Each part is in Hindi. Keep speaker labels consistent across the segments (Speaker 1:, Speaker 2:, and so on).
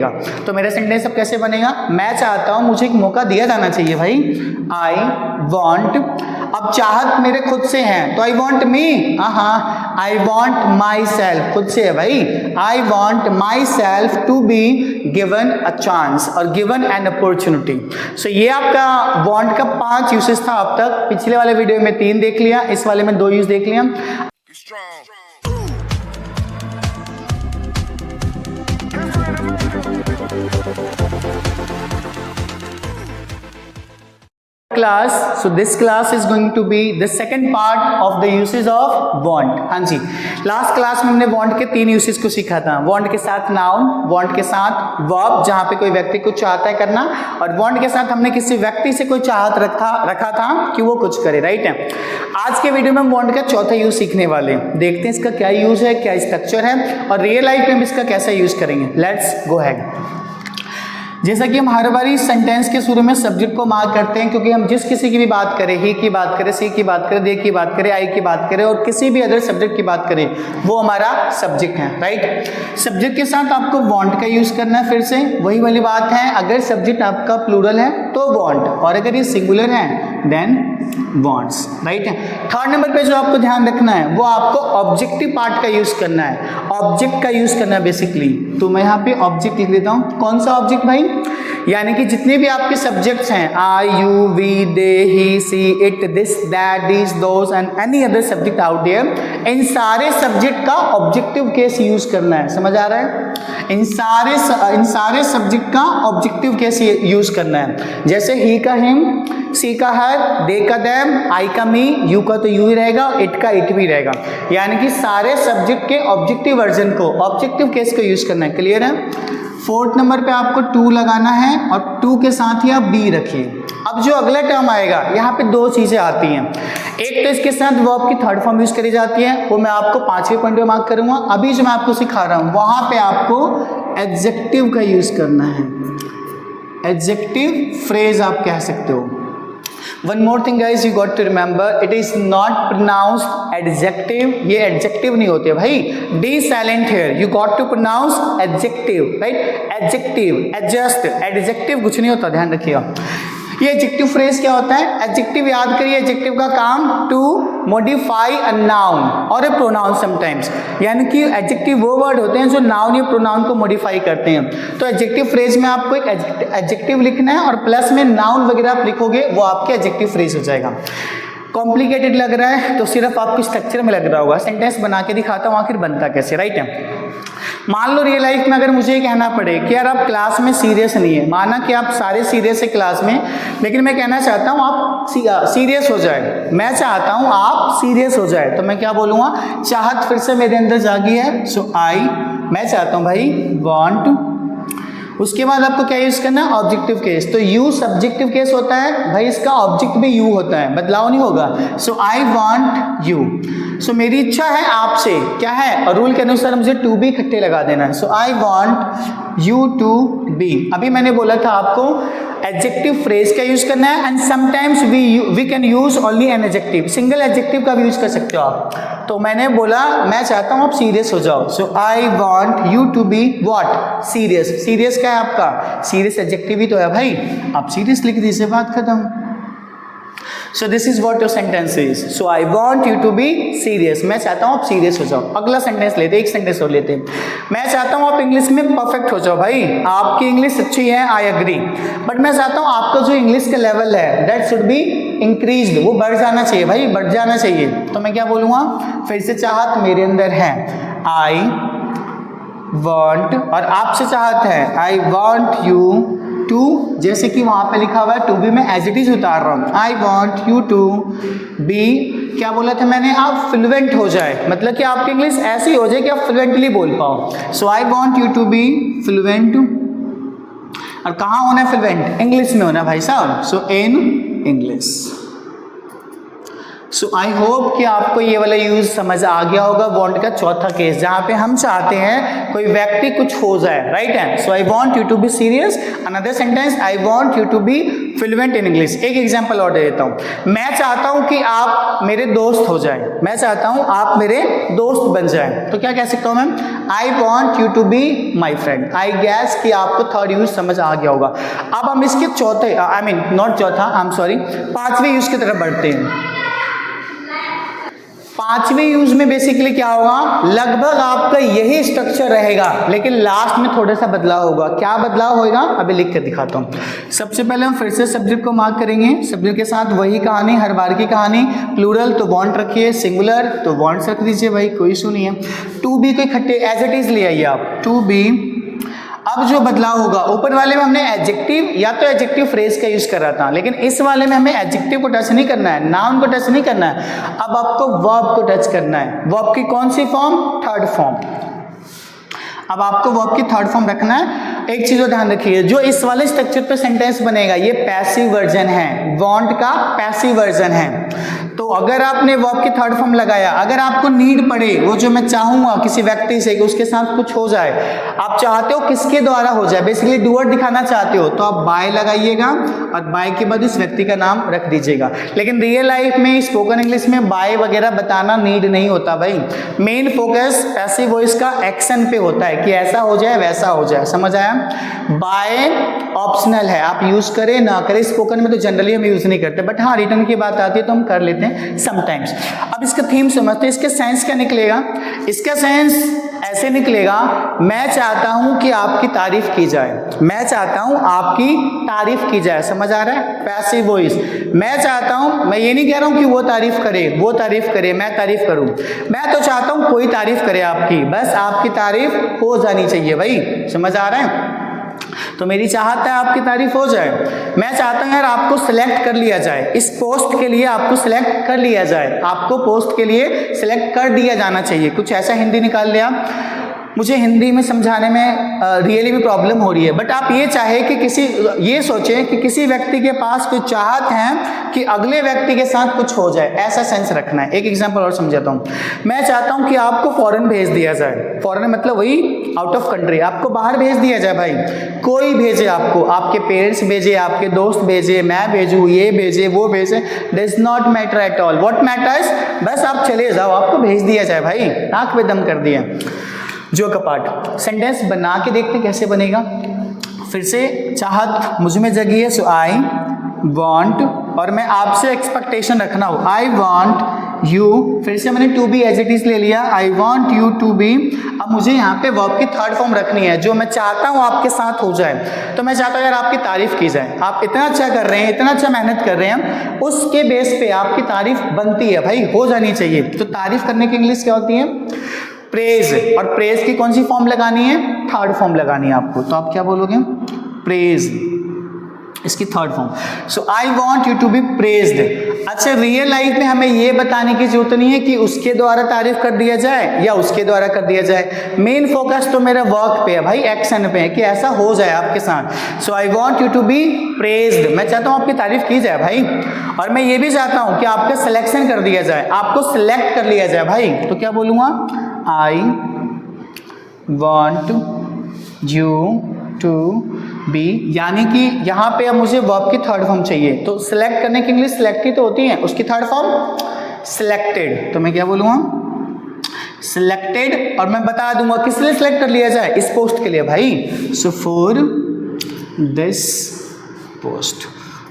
Speaker 1: तो मेरा सेंटेंस अब कैसे बनेगा, मैं चाहता हूं, मुझे एक मौका दिया जाना चाहिए भाई, आई वॉन्ट, अब चाहत मेरे खुद से है तो आई वॉन्ट मी, हाँ आई वॉन्ट माई सेल्फ, खुद से है भाई, I want myself to be given a chance और गिवन एन अपॉर्चुनिटी। सो ये आपका वॉन्ट का 5 यूसेस था अब तक, पिछले वाले वीडियो में 3 देख लिया, इस वाले में 2 यूज देख लिया। class, so this class is going to be the second part of the uses of want। हाँ जी, लास्ट क्लास में हमने want के 3 uses को सीखा था, want के साथ noun, want के साथ verb जहाँ पे कोई व्यक्ति कुछ चाहता है करना, और want के साथ हमने किसी व्यक्ति से कोई चाहत रखा था कि वो कुछ करे, राइट है। आज के वीडियो में हम want का चौथा यूज सीखने वाले, देखते हैं इसका क्या यूज है, क्या स्ट्रक्चर है और रियल लाइफ में हम इसका कैसा यूज करेंगे। Let's go ahead. जैसा कि हम हर बारी सेंटेंस के शुरू में सब्जेक्ट को मार्क करते हैं, क्योंकि हम जिस किसी की भी बात करें, ही की बात करें, सी की बात करें, दे की बात करें, आई की बात करें और किसी भी अदर सब्जेक्ट की बात करें, वो हमारा सब्जेक्ट है, राइट। सब्जेक्ट के साथ आपको वांट का यूज करना है, फिर से वही वाली बात है, अगर सब्जेक्ट आपका प्लूरल है तो वांट, और अगर ये सिंगुलर है देन वांट्स, राइट है। थर्ड नंबर पे जो आपको ध्यान रखना है वो आपको ऑब्जेक्टिव पार्ट का यूज करना है, ऑब्जेक्ट का यूज करना है बेसिकली। तो मैं यहाँ पे ऑब्जेक्ट लिख देता हूँ, कौन सा ऑब्जेक्ट भाई, यानी कि जितने भी आपके सब्जेक्ट्स हैं, I, you, we, they, he, she, it, this, that, this, those and any other subject out there, इन सारे सब्जेक्ट का ऑब्जेक्टिव केस यूज करना है, समझ आ रहा है। इन सारे सब्जेक्ट का ऑब्जेक्टिव केस यूज करना है, जैसे ही का हिम, सी का हर, दे का देम, आई का मी, यू का तो यू ही रहेगा, इट का इट भी रहेगा, यानी कि सारे सब्जेक्ट के ऑब्जेक्टिव वर्जन को, ऑब्जेक्टिव केस को यूज करना है, क्लियर है। फोर्थ नंबर पे आपको टू लगाना है और टू के साथ ही आप बी रखिए। अब जो अगला टर्म आएगा, यहाँ पे 2 चीजें आती हैं, एक तो इसके साथ वर्ब की थर्ड फॉर्म यूज करी जाती है, वो मैं आपको 5वें पॉइंट पे मार्क करूंगा। अभी जो मैं आपको सिखा रहा हूं वहां पे आपको एडजेक्टिव का यूज करना है, एडजेक्टिव फ्रेज आप कह सकते हो। One more thing guys, you got to remember, it is not pronounced adjective, ये adjective नहीं होते भाई, D silent here, you got to pronounce adjective, right? Adjective, adjust, adjective कुछ नहीं होता, ध्यान रखिएगा। ये एडजेक्टिव फ्रेज क्या होता है, एडजेक्टिव याद करिए, एडजेक्टिव का काम टू मॉडिफाई अ नाउन और अ प्रोनाउन समटाइम्स, यानी कि एडजेक्टिव वो वर्ड होते हैं जो नाउन या प्रोनाउन को मॉडिफाई करते हैं। तो एडजेक्टिव फ्रेज में आपको एक एडजेक्टिव लिखना है और प्लस में नाउन वगैरह आप लिखोगे, वो आपके एडजेक्टिव फ्रेज हो जाएगा। कॉम्प्लिकेटेड लग रहा है तो सिर्फ आपको स्ट्रक्चर में लग रहा होगा, सेंटेंस बना के दिखाता हूँ आखिर बनता कैसे, राइट है। मान लो रियल लाइफ में अगर मुझे ये कहना पड़े कि यार आप क्लास में सीरियस नहीं है, माना कि आप सारे सीरियस है क्लास में, लेकिन मैं कहना चाहता हूँ आप सीरियस हो जाए, मैं चाहता हूँ आप सीरियस हो जाए, तो मैं क्या बोलूँगा, चाहत फिर से मेरे अंदर जागी है, सो आई, मैं चाहता हूँ भाई, वांट। उसके बाद आपको क्या यूज करना है, ऑब्जेक्टिव केस। तो यू सब्जेक्टिव केस होता है भाई, इसका ऑब्जेक्ट भी यू होता है, बदलाव नहीं होगा। सो आई वांट यू, सो मेरी इच्छा है आपसे, क्या है, और रूल के अनुसार मुझे टू बी इकट्ठे लगा देना है। So I want you to be. अभी मैंने बोला था आपको एडजेक्टिव फ्रेज का यूज करना है, and sometimes we can use only an adjective, single adjective का भी यूज कर सकते हो आप। तो मैंने बोला मैं चाहता हूं आप सीरियस हो जाओ, so I want you to be what, serious. Serious क्या है आपका, सीरियस एडजेक्टिव ही तो है भाई, आप सीरियस लिख दीजिए, बात खत्म। So this is what your sentence is. So I want you to be serious. मैं चाहता हूँ आप सीरियस हो जाओ। अगला सेंटेंस लेते, एक सेंटेंस और लेते। मैं चाहता हूँ आप इंग्लिश में परफेक्ट हो जाओ भाई, आपकी इंग्लिश अच्छी है, आई एग्री, बट मैं चाहता हूँ आपका जो इंग्लिश का लेवल है दैट शुड बी इंक्रीज्ड, वो बढ़ जाना चाहिए भाई, बढ़ जाना चाहिए। तो मैं क्या बोलूँगा, फिर से चाहत मेरे अंदर है, आई वॉन्ट, और आपसे चाहत है, आई वॉन्ट यू टू, जैसे कि वहां पे लिखा हुआ है टू बी, मैं एज इट इज उतार रहा हूं, I want you to be, क्या बोला था मैंने, आप फ्लुएंट हो जाए, मतलब कि आपकी इंग्लिश ऐसी हो जाए कि आप फ्लुएंटली बोल पाओ। So I want you to be fluent, और कहाँ होना है फ्लुएंट, इंग्लिश में होना है भाई साहब, सो in English. So I hope कि आपको ये वाला यूज समझ आ गया होगा वांट का चौथा केस, जहां पे हम चाहते हैं कोई व्यक्ति कुछ हो जाए, राइट है। So I want you to be serious. Another sentence, I want you to be fluent in English. एक एग्जांपल और दे देता हूं, मैं चाहता हूं कि आप मेरे दोस्त हो जाए, मैं चाहता हूं आप मेरे दोस्त बन जाए, तो क्या कह सकता हूं मैं, I want you to be my friend. I guess कि आपको थर्ड यूज समझ आ गया होगा। अब हम इसके चौथे, आई मीन नॉट चौथा, आई एम सॉरी, पांचवें यूज की तरफ बढ़ते हैं। पांचवें यूज में बेसिकली क्या होगा, लगभग आपका यही स्ट्रक्चर रहेगा, लेकिन लास्ट में थोड़ा सा बदलाव होगा। क्या बदलाव होगा अभी लिख कर दिखाता हूं। सबसे पहले हम फिर से सब्जेक्ट को मार्क करेंगे, सब्जेक्ट के साथ वही कहानी, हर बार की कहानी। प्लूरल तो वांट रखिए, सिंगुलर तो वांट्स रख दीजिए भाई, कोई इशू नहीं है। टू बी को इकट्ठे एज इट इज ले आइए आप, टू बी। अब जो बदलाव होगा, ऊपर वाले में हमने एडजेक्टिव या तो एडजेक्टिव फ्रेज का यूज कर रहा था, लेकिन इस वाले में हमें एडजेक्टिव को टच नहीं करना है, नाउन को टच नहीं करना है, अब आपको वर्ब को टच करना है। वर्ब की कौन सी फॉर्म, थर्ड फॉर्म। अब आपको वर्ब की थर्ड फॉर्म रखना है। एक चीज ध्यान रखिए, जो इस वाले स्ट्रक्चर पे सेंटेंस बनेगा ये पैसिव वर्जन है, वांट का पैसिव वर्जन है। तो अगर आपने वर्ब की थर्ड फॉर्म लगाया, अगर आपको नीड पड़े, वो जो मैं चाहूंगा किसी व्यक्ति से कि उसके साथ कुछ हो जाए, आप चाहते हो किसके द्वारा हो जाए, बेसिकली डूअर दिखाना चाहते हो, तो आप बाय लगाइएगा और बाय के बाद उस व्यक्ति का नाम रख दीजिएगा। लेकिन रियल लाइफ में, स्पोकन इंग्लिश में बाय वगैरह बताना नीड नहीं होता भाई। मेन फोकस पैसिव वॉइस का एक्शन पे होता है कि ऐसा हो जाए वैसा हो जाए, समझ आया। बाय ऑप्शनल है, आप यूज करें ना करें, स्पोकन में तो जनरली हम यूज नहीं करते, बट हाँ रिटर्न की बात आती है तो हम कर लेते हैं समटाइम्स। अब इसका थीम समझते हैं, इसका सेंस क्या निकलेगा। इसका सेंस ऐसे निकलेगा, मैं चाहता हूं कि आपकी तारीफ की जाए, मैं चाहता हूं आपकी तारीफ की जाए, समझ आ रहा है, पैसिव वॉइस। मैं चाहता हूं, मैं ये नहीं कह रहा हूं कि वो तारीफ करे, वो तारीफ करे, मैं तारीफ करूं, मैं तो चाहता हूं कोई तारीफ करे आपकी, बस आपकी तारीफ हो जानी चाहिए भाई, समझ आ रहा है। तो मेरी चाहत है आपकी तारीफ हो जाए। मैं चाहता हूं यार आपको सिलेक्ट कर लिया जाए, इस पोस्ट के लिए आपको सिलेक्ट कर लिया जाए, आपको पोस्ट के लिए सिलेक्ट कर दिया जाना चाहिए। कुछ ऐसा हिंदी निकाल लिया, मुझे हिंदी में समझाने में रियली में प्रॉब्लम हो रही है, बट आप ये चाहे कि ये सोचें कि किसी व्यक्ति के पास कोई चाहत है कि अगले व्यक्ति के साथ कुछ हो जाए, ऐसा सेंस रखना है। एक एग्जांपल और समझाता हूँ, मैं चाहता हूँ कि आपको फॉरेन भेज दिया जाए, फॉरेन मतलब वही आउट ऑफ कंट्री, आपको बाहर भेज दिया जाए भाई, कोई भेजे आपको, आपके पेरेंट्स भेजे, आपके दोस्त भेजे, मैं भेजूँ, ये भेजे, वो भेजे, does not matter at all. What matters, बस आप चले जाओ, आपको भेज दिया जाए भाई, आंख पे दम कर दिया। जो कपाट सेंटेंस बना के देखते कैसे बनेगा। फिर से चाहत मुझ में जगी है, सो आई वांट, और मैं आपसे एक्सपेक्टेशन रखना हो, आई वांट यू, फिर से मैंने to be as it is ले लिया, I want you to be. अब मुझे यहाँ पे वर्ब की थर्ड फॉर्म रखनी है, जो मैं चाहता हूँ आपके साथ हो जाए। तो मैं चाहता हूँ यार आपकी तारीफ की जाए, आप इतना अच्छा कर रहे हैं, इतना अच्छा मेहनत कर रहे हैं, उसके बेस पे आपकी तारीफ बनती है भाई, हो जानी चाहिए। तो तारीफ करने की इंग्लिश क्या होती है, प्रेज। और प्रेज की कौन सी फॉर्म लगानी है, थर्ड फॉर्म लगानी है आपको, तो आप क्या बोलोगे, प्रेज, इसकी third form. So I want you to be praised. अच्छा, रियल लाइफ में हमें ये बताने की जरूरत नहीं है कि उसके द्वारा तारीफ कर दिया जाए या उसके द्वारा कर दिया जाए, मेन फोकस तो मेरा वर्क पे है भाई, एक्शन पे है कि ऐसा हो जाए आपके साथ। So I want you to be praised, मैं चाहता हूँ आपकी तारीफ की जाए भाई, और मैं ये भी चाहता हूँ कि आपका सिलेक्शन कर दिया जाए, आपको सिलेक्ट कर लिया जाए भाई। तो क्या बोलूँगा, I want you to be, यानी कि यहाँ पे अब मुझे वर्ब की थर्ड फॉर्म चाहिए, तो सिलेक्ट करने की इंग्लिश सिलेक्ट ही तो होती है, उसकी थर्ड फॉर्म सिलेक्टेड। तो मैं क्या बोलूँगा, सिलेक्टेड, और मैं बता दूंगा किस लिए सिलेक्ट कर लिया जाए, इस पोस्ट के लिए भाई, सो फॉर दिस पोस्ट।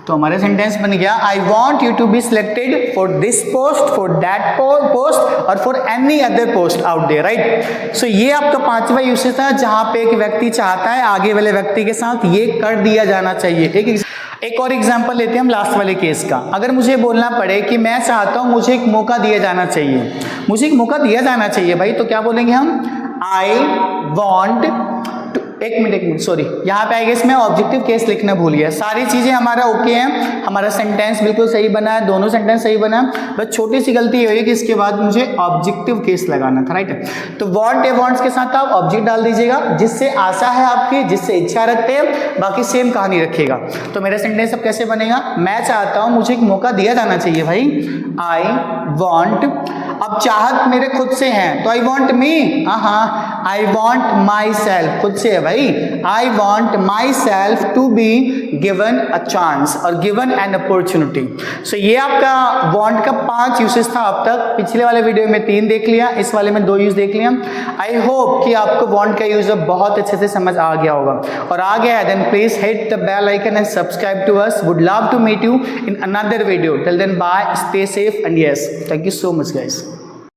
Speaker 1: तो हमारा सेंटेंस बन गया, I want you to be selected for this post, for that post, और for any other post out there, right. So ये आपका पांचवा यूसेज था, जहां पे एक व्यक्ति चाहता है आगे वाले व्यक्ति के साथ ये कर दिया जाना चाहिए। एक और एग्जांपल लेते हैं हम लास्ट वाले केस का। अगर मुझे बोलना पड़े कि मैं चाहता हूं मुझे एक मौका दिया जाना चाहिए, मुझे एक मौका दिया जाना चाहिए भाई, तो क्या बोलेंगे हम, आई वॉन्ट एक मिनट सॉरी, यहाँ पे आई गेस मैं ऑब्जेक्टिव केस लिखना भूल गया। सारी चीजें हमारा ओके हैं, हमारा सेंटेंस बिल्कुल सही बना है, दोनों सेंटेंस सही बना है, बस छोटी सी गलती ये हुई कि इसके बाद मुझे ऑब्जेक्टिव केस लगाना था, राइट। तो वांट या वांट्स के साथ आप ऑब्जेक्ट डाल दीजिएगा, जिससे आशा है आपकी, जिससे इच्छा रखते हैं, बाकी सेम कहानी रखिएगा। तो मेरा सेंटेंस अब कैसे बनेगा, मैं चाहता हूं, मुझे एक मौका दिया जाना चाहिए भाई, आई वॉन्ट, अब चाहत मेरे खुद से हैं तो आई वॉन्ट मी, हाँ आई वॉन्ट माई सेल्फ, खुद से है भाई, I want myself to be given a chance और गिवन एन अपॉर्चुनिटी। सो ये आपका वॉन्ट का 5 यूसेस था अब तक, पिछले वाले वीडियो में 3 देख लिया, इस वाले में 2 यूज देख लिया। आई होप कि आपको वॉन्ट का यूज बहुत अच्छे से समझ आ गया होगा, और आ गया है then please hit the bell icon and subscribe to us. Would love to meet you in another video. Till then, bye, stay safe, and yes, thank you so much guys.